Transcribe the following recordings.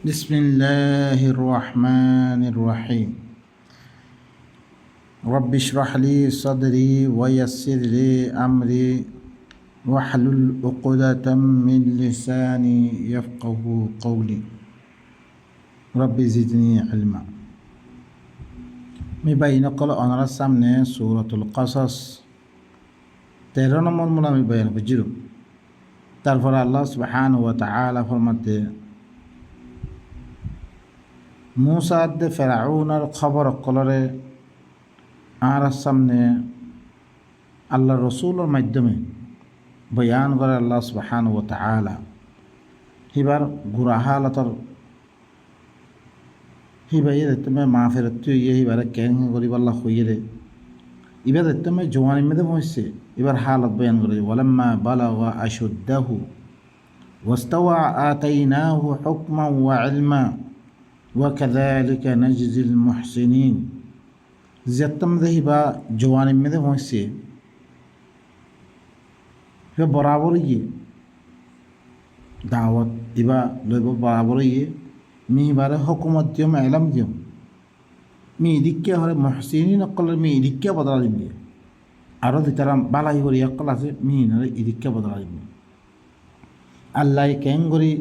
بسم الله الرحمن الرحيم رب اشرح لي صدري ويسر لي أمري واحلل عقدة من لساني يفقه قولي رب زدني علما আমি বাইন call honour সামনে সূরাতুল কাসাস 13 নম্বর মূল আমি বয়ান করছিলাম। তারপর আল্লাহ সুবহানাহু ওয়া তাআলা ফরমাতে मूसा दे फ़िरऔनर खबर कलरे आर सामने अल्लाह रसूलर माध्यमे बयान करे अल्लाह सुब्हानाहु व तआला हिबार गुरा हालतर हिबार देतमे माफिरत ये हिबार केंग गरीब अल्लाह होइए दे इबार देतमे जवानी में दे पहुंचे इबार हालत बयान करे वलम्मा बलगा अशुद्धहु वस्तवा आतैनाहु हुक्मन व इल्मा وكذلك نجزي المحسنين زيتم ذهبا جوان में दे पहुंचे फिर बराबर ये दावत इबा लोग बराबर ये मी बारे हुकूमत दियो में इल्म दियो मी दिक्के हरे मुहसिनीन अक्ल मी दिक्के बदला दिए आरो दिताराम बालाई करी अक्ल आसे मी नरे दिक्के बदला दिए अल्लाह केंगरी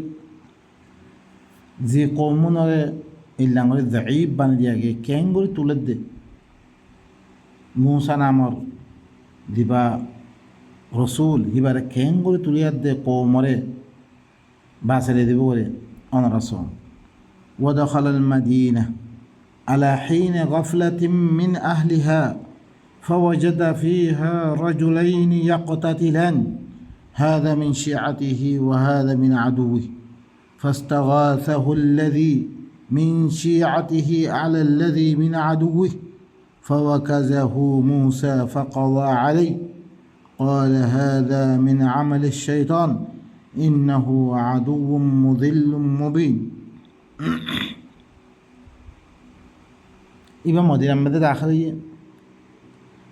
যে কৌমনরে ইল্লাঙ্গরে দাঈব বানিয়ে দিয়াগে কেঙ্গরি তুলে দে মূসা নামর দিবা রসুল হিবারে কেঙ্গরি তুলিয়া দে কৌমরে বাসরে দিব করে অনরাসন ودخل المدينة على حين غفلة من أهلها فوجد فيها رجلين يقتتلان هذا من شيعته وهذا من عدوه فاستغاثه الذي من شيعته على الذي من عدوه فوكزه موسى فقضى عليه قال هذا من عمل الشيطان إنه عدو مضل مبين إبا مدينة مدد آخرية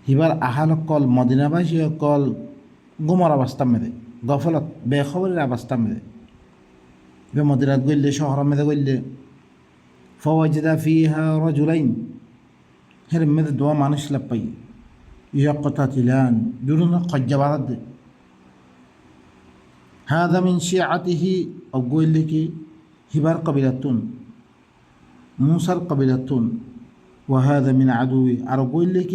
هبار أهل قال مدينة باشي قال قمر بستمده غفلت بخبر بستمده بمدينة قل شهر ماذا قل فوجد فيها رجلين هرم ماذا دوا مانش لبي يقتتلان دون قد جبرد هذا من شيعته أقول لك هبار قبيلتون موسى قبيلتون وهذا من عدوي أقول لك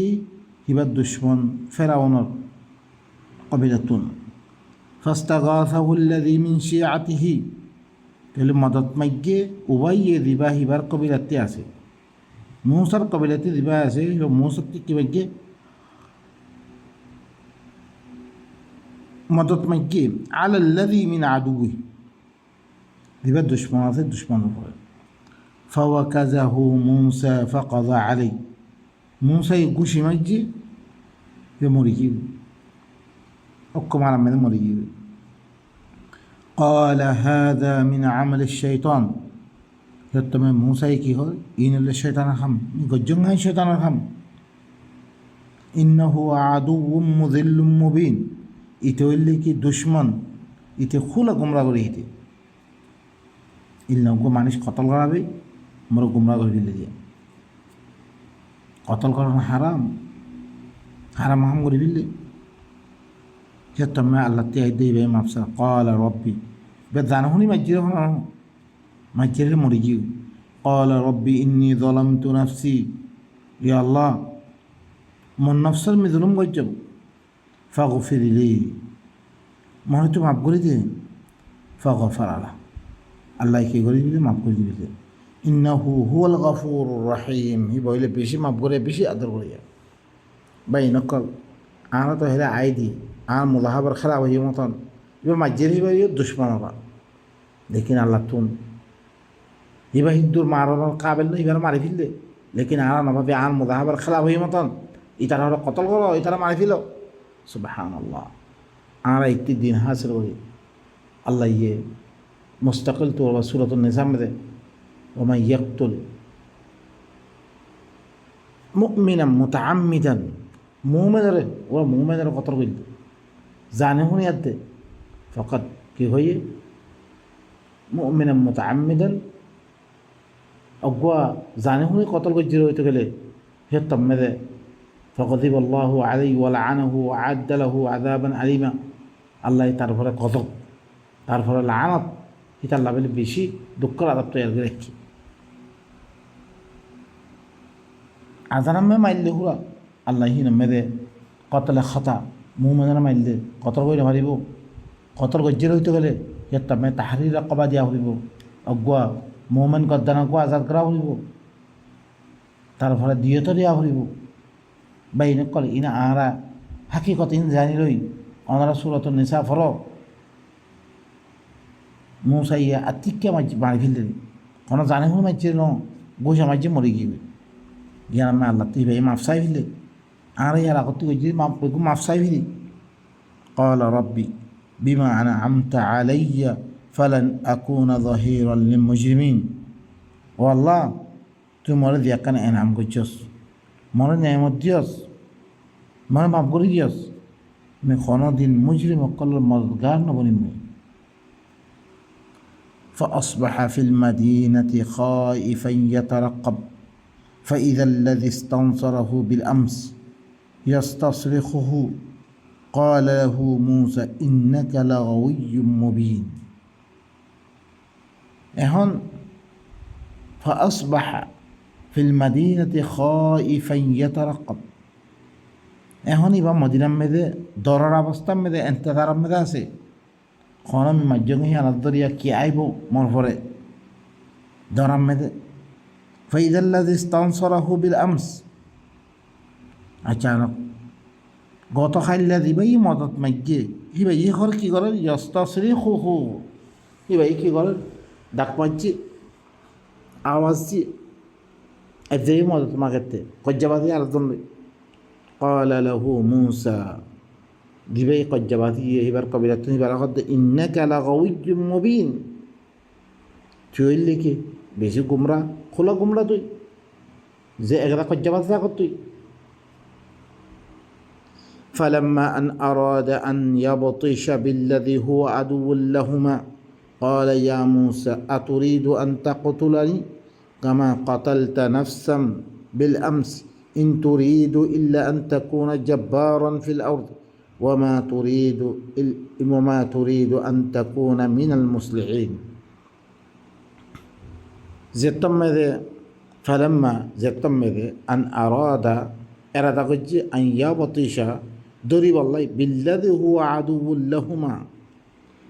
هبار دشمن فرعون قبيلتون فاستغاثه الذي من شيعته তাহলে মদত মাইগে উবাইয়ে দিবা হিবার কবিলাতে আছে মূসার কবিলাতে দিবা আছে মূসাকে কি মাইগে মদত মাইগে আলাল্লাযী মিন আদুহি দিবা দুশমন আছে দুশমন উপরে ফাওয়াকাযাহু মূসা ফাকাযা আলাই মূসা গুশি মাইগে যে মরি কি অকমারা মেনে মরি গিয়ে قال هذا من عمل الشيطان يتم موسى كي هو إن الشيطان خم يقجون الشيطان خم إنه عدو مذل مبين يتولي كي دشمن يتخول گمراه غريتي إلا نقول مانيش قتل غرابي مرو گمراه غريتي لديه قتل غرام حرام حرام هم غريبي لي يتم الله تيهدي بهم أبصر قال ربي بدانهوني مجرى مريجيو قال ربي إني ظلمت نفسي يا الله من نفس المظلوم وجب فاغفر لي ما هو معف করে দে فغفر له الله কি করে দিবে মাফ করে দিবে إنه هو الغفور الرحيم হি বলে বেশি মাফ করে বেশি আদর করে বাইনকল আনা তো হেরা আইদি আর মুদাহাবার খারাপ হয়ে মতন এবার মাঝের হিবা দুশ্মন হবা লেকিন আল্লাহ তুন হিবা হিন্দুর মারানোর কাবেল নয় এবার মারি ফেললে লেকিন আর নভাবে আর মুদাহাবার খারাপ হয়ে মতন ইতারা হলো কতল করো ইতারা মারি ফেল সুবহানাল্লাহ আর একটি দিন হাসিল করি আল্লাহ ইয়ে মুস্তাকিল তো সূরাতুন নিসা মধ্যে ওমা ইয়াকতুল মুমিনান মুতাআম্মিদান মুমিনের কতল কইল জানে শুনি ইয়াতে ফকত কি হয়ে মুমিনান মুতাআম্মিদান অগুয়া জানে শুনে কতল গজ্জির হইতে গেলে হে তম্মেদে ফকদিব আল্লাহু আলাই ওয়ালা আনহু আদালাহু আদাবান আলিমা আল্লাহ তারপরে কতক তারপরে লানত হিতার লাভেলে বেশি দুঃখের আদাব তৈরি করে রেখেছি আজানামে মাইলে হুরা আল্লাহ হি নামেদে কতলে খতা মুমেদানা মাইলে কতল করে মারিব কতল গজ্জির হইতে গেলে হে তমে তাহারির কবা দিয়া হইব অগুয়া মোমেন গদ্দানকু আজাদ করা হইব তারপরে দিয়ত দিয়া হইব বা ইনে কলে ইনা আরা হাকিকত ইন জানি লই অনারা সুরত নিসা ফর মৌসাইয়া আতিক্যা মাঝি মারি ফেললেন কোনো জানে শুনে মারছে ন গোসা মাঝে মরে গিয়ে গিয়ার আমি আল্লাহ তুই ভাই মাফ চাই ফেলে আর ইয়ার আগত তুই মাফ চাই ফেলি قال ربي بما أنعمت علي فلن أكون ظهيرا للمجرمين والله তুই মরে দিয়া কেন এনাম করছস মরে নিয়ামত দিয়স মরে মাফ করে দিয়স আমি কোনো দিন মুজরিম অকলের মদতগার নবনিম فأصبح في المدينة خائفا يترقب فإذا الذي استنصره بالأمس يستصرخه قال له موسى إنك لغوي مبين এখন فأصبح في المدينة خائفا يترقب এখন ইবা মদিনার মেদে দরার অবস্থার মেদে এন্তজারের মেদে আছে কোনো মাজ্জঙ্গি আনার দরিয়া কি আইব মর পরে দরার মেদে فإذا الذي استنصره بالأمس अचानक গত খাইলা দিবাই মদত মাইগে হিবাই ঘর কি করে যস্তাশ্রী হু হু হিবাই কি করে ডাক মারছি আওয়াজ দিয়ে এতে মদত মাগেতে কজ্জাবাদি আর জন قال له موسى দিবাই কজ্জাবাদি এবার কবিরা তুমি বারাকত ইন্নাকা লাগাউইয়্যুম মুবিন তুই লিখি বেশি গুমরা খোলা গুমরা তুই যে এগরা কজ্জাবাদ রাখত তুই فلما أن أراد أن يبطش بالذي هو عدو لهما قال يا موسى أتريد أن تقتلني كما قتلت نفسا بالأمس إن تريد إلا أن تكون جبارا في الأرض وما تريد أن تكون من المصلحين فلما أن أراد أن يبطش ضرب الله بالذي هو عدو لهما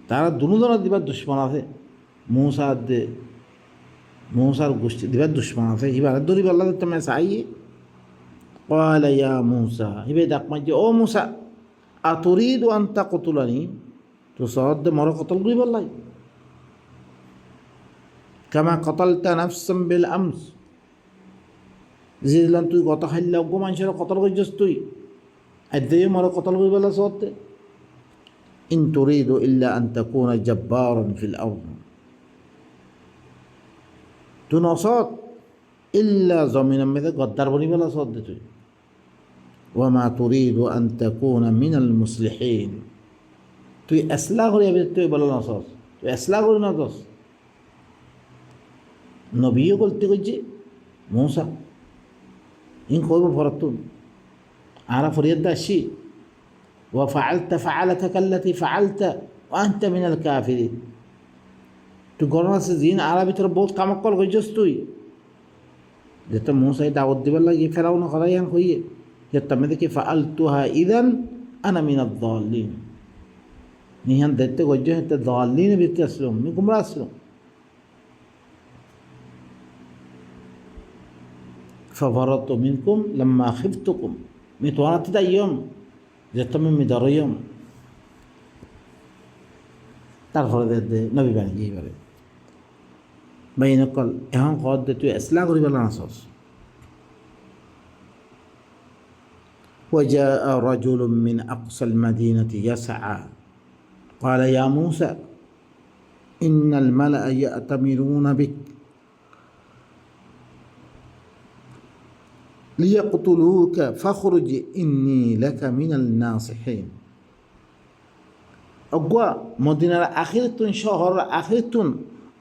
তারা দুজনের দিবার দুশ্মন আছে মূসার গোষ্ঠী দিবার দুশ্মন আছে এবার দরিব আল্লাহ তুমি চাই قال يا موسى এবার ডাক মারছে ও মুসা أتريد أن تقتلني তো সদ মর কতল করিব আল্লাহ كما قتلت نفسا بالأمس জিলাম তুই গত খাইলে অজ্ঞ মানুষের কতল করছিস তুই এতে মরে কতল করি বলা সত্ত্বে ইন তুরিদু ইল্লা আন তাকুনা জাব্বারান ফিল আরদ তুই নসত ইল্লা জমিনের মধ্যে গদ্দার বনি বলা সত্ত্বে তুই ওয়ামা তুরিদু আন তাকুনা মিনাল মুসলিহিন তুই এসলা করি তুই বলা নসত তুই এসলা করি নসস নবীও গলতি করছি মূসা إن قلبوا فرطون عرفوا اليد الشيء وفعلت فعلتك التي فعلت وأنت من الكافرين تقول ناس زين عربي ترى بوت كم أقول جستوي جت موسى داود دي بالله يفرعون خلايان خويه يتمدك فعلتها إذن أنا من الضالين نيهان دته وجه الضالين بيتسلم منكم راسلم ففرطت منكم لما خفتكم متوانت يوم جتم مدريم তারপরে নবী বাণী এইভাবে বাইন কল এখন কদ দে তুই এসলা করি বেলা নাসস وجاء رجل من أقصى المدينة يسعى قال يا موسى إن الملأ يأتمرون بك ليقتلوك فاخرج إني لك من الناصحين অজ্ঞা মদিনার আখিরতুন শহর আখিরতুন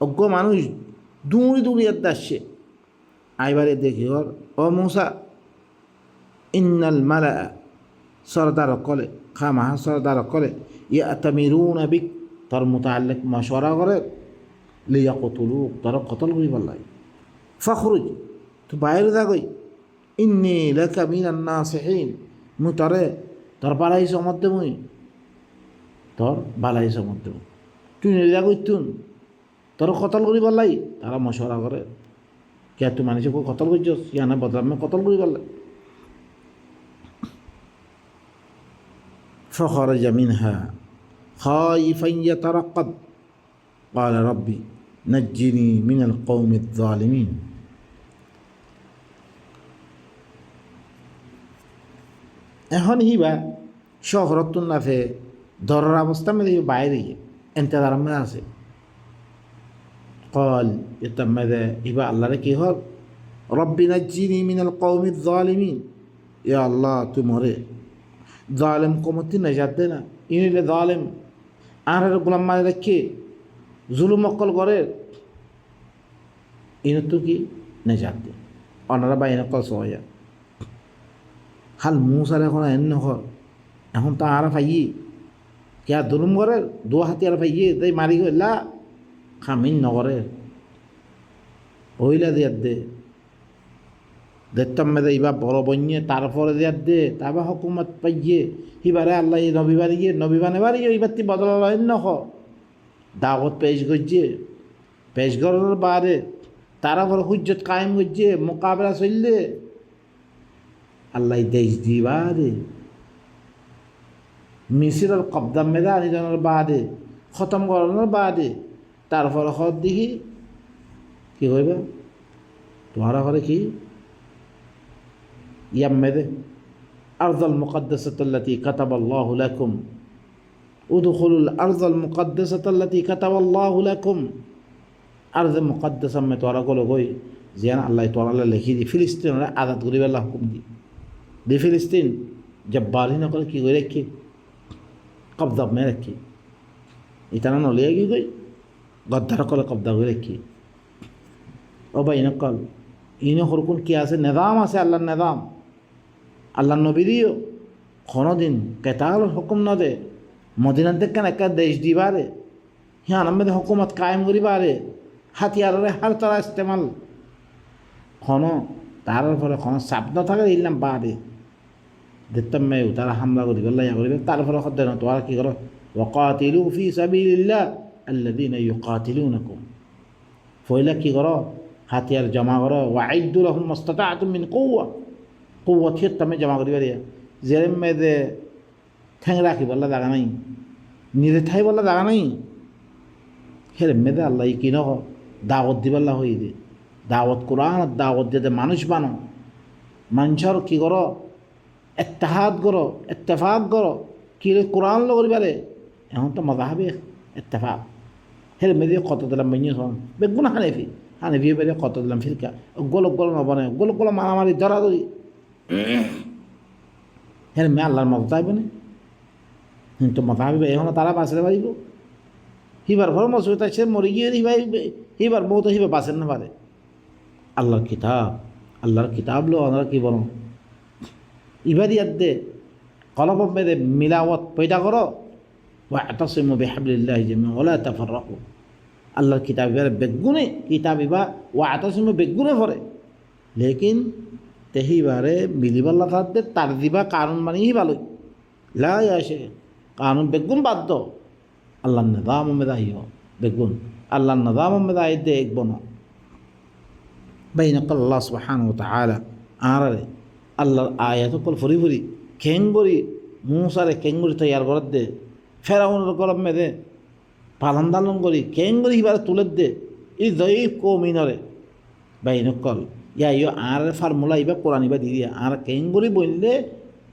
অজ্ঞা মানুষ দৌড়ি দৌড়ি আসছে আইবারে দেখি ওর ও মুসা ইন্নাল মালা সরদার কলে খামাহা সরদার কলে ইয়াতামিরুনা বিক তোর মুতাআল্লিক মশওয়ারা করে লিয়াকতুলুক তোর কতল করি বললাই ফখরুজ তো বাইরে যাগই ইন্নী লাকা মিনান নাসিহিন মু তরে তোর বালাই সমর্থে মুই তোর বালাই সমর্থে তুই নিয়ে যাগই তুন তোর কতল করি বললাই তারা মশওয়ারা করে কে তুই মানুষে কতল করছিস ইয়ানা বদলামে কতল করি বললাই فخرج منها خائفا يترقب قال ربي نجني من القوم الظالمين এখন হিবা শহরতুন নাফে দরের অবস্থা মেলে বাইরে এন্তেদার মেলে আছে قال يتمدى হিবা আল্লাহরে কি হল ربي نجني من القوم الظالمين يا الله তুমরে জালেম কমতি নাজাত দে না ইনিলে জালেম আর গোলাম মারে রাখে জুলুম অকল করে ইন তো কি নাজাত দে অনারা বাইনা কল সয়া হাল মুসার এখন এন্ন হর এখন তো আর ফাইয়ে কে জুলুম করে দু হাতি আর ফাইয়ে তাই মারি গেলা খামিন নগরে ওইলা দিয়াত দে দেখতাম মেদে ইবা বড় বন্যে তারপরে দিয়াত দে তারপর হকুমত পাইয়ে হিবারে আল্লাহ নবীবার গিয়ে নবীবানে বাড়ি ইবারটি বদলাল নখ দাওয়াত পেশ করছে পেশ করার বাদে তারা ঘর হুজ্জত কায়েম করছে মোকাবেলা চললে আল্লাহ দেশ দিবারে মিসিরের কবদা মেদা আনিজনের বাদে খতম করানোর বাদে তারপর হদ দেখি কি হইবে তোমার ঘরে কি يمده أرض المقدسة التي كتب الله لكم ادخلوا الأرض المقدسة التي كتب الله لكم أرض مقدسة में तोरा को लोगों जियान अल्लाह तोरा ले लिखी दी फिलिस्तीन रे आदत गरीब अल्लाह हुकुम दी फिलिस्तीन जब बारी न कर की गई रखी कब्जा में रखी इतना न लिया गई गद्दार को कब्जा हुई रखी और भाई न कल इन्हें हुकुम किया से निज़ाम আছে আল্লাহর নিজাম আল্লাহ নবী দিও কোনোদিন কেতাল হুকুম না দে মদিনা দেখেন একটা দেশ দিবারে হ্যাঁ আমাদের হুকুমত কায়েম করিবারে হাতিয়ারের হার তারা ইস্তেমাল কোনো তার ফলে কোনো চাপ না থাকে ইলাম বাদে দেখতাম মেয়ে তারা হামলা করি গল্লা ইয়া করিবে তারপরে হতে না তোরা কি করো ওয়াকাতিলু ফি সাবিলিল্লাহ আল্লাযীনা ইউকাতিলুনাকুম ফয়লা কি করো হাতিয়ার জমা করো ওয়াইদু লাহুম মাস্তাতা'তুম মিন কুওয়া কুওয়া থির তুমি জমা করিবা দিয়া জেরেম মেদে ঠ্যাং রাখি বললা জায়গা নাই নিজে ঠাই বললা জায়গা নাই হেরে মেদে আল্লাহ কি নহ দাওয়াত দিবাল্লা হই দে দাওয়াত কোরআন দাওয়াত দিতে মানুষ বানো মানুষের কি করো ইত্তেহাদ করো ইত্তেফাক করো কি কোরআন লো করিবারে এখন তো মাযহাবে ইত্তেফাক হেরে মেদে কত দিলাম বানিয়ে হন বেগুন হানেফি বেরে কত দিলাম ফিরকা গোল নবনে গোল মারামারি জড়াজড়ি হ্যাঁ মে আল্লাহর মত চাইবে না কিন্তু মতাবি এখন তারা বাঁচতে পারিব হিবার ঘর মসুদ আছে মরে গিয়ে হিবার বউ তো হিবার বাঁচেন না পারে আল্লাহর কিতাব লো আমরা কি বলো ইবাদিয়াত দে কলব মেদে মিলাওয়াত পয়দা করো ওয়াতাসিমু বিহাবলিল্লাহি জামিআন ওয়া লা তাফাররাকু আল্লাহর কিতাব এর বেগুনে কিতাব ইবা ওয়াতাসিমু বেগুনে পড়ে লেকিন তেহিবারে মিলিবাল্লা থাকতে তার দিবা কারণ মানেই ভালোই লাই আসে কানুন বেগুন বাধ্য আল্লাহর নিজাম মেদাইও বেগুন আল্লাহর নিজাম মেদাই দেখব না বাইনাক আল্লাহ সুবহানাহু ওয়া তাআলা আরে আল্লাহর আয়াত কল ফুরি খেঙ্গরি মুসারে খেঙ্গরি তৈয়ার করে দে ফেরাউনের গরম মেদে পালন দালন করি খেঙ্গরি হিবারে তুলে দে এই জয়ীফ কৌমিনরে বাইনাক কল ইয়া ইয় আর ফর্মুলা ইবা কোরআন ইবা দি দিয়া আর খেঙ্গরি বললে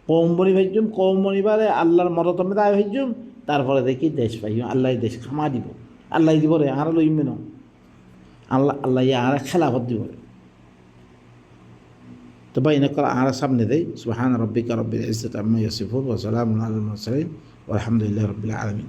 কৌম বনি ভাইজুম কৌম বনিবারে আল্লাহর মদত মেদায় ভাইজুম তারপরে দেখি দেশ পাইও আল্লাহ দেশ খামা দিব আল্লাহ দিব রে আর লইবে না আল্লাহ আর খেলাফত দিব রে তো ভাই এনে করা আর সামনে দেয় সুবহান রাব্বিকা রাব্বিল ইজ্জাতি আম্মা ইয়াসিফুন ওয়া সালামুন আলাল মুরসালিন ওয়া আলহামদুলিল্লাহি রাব্বিল আলামিন।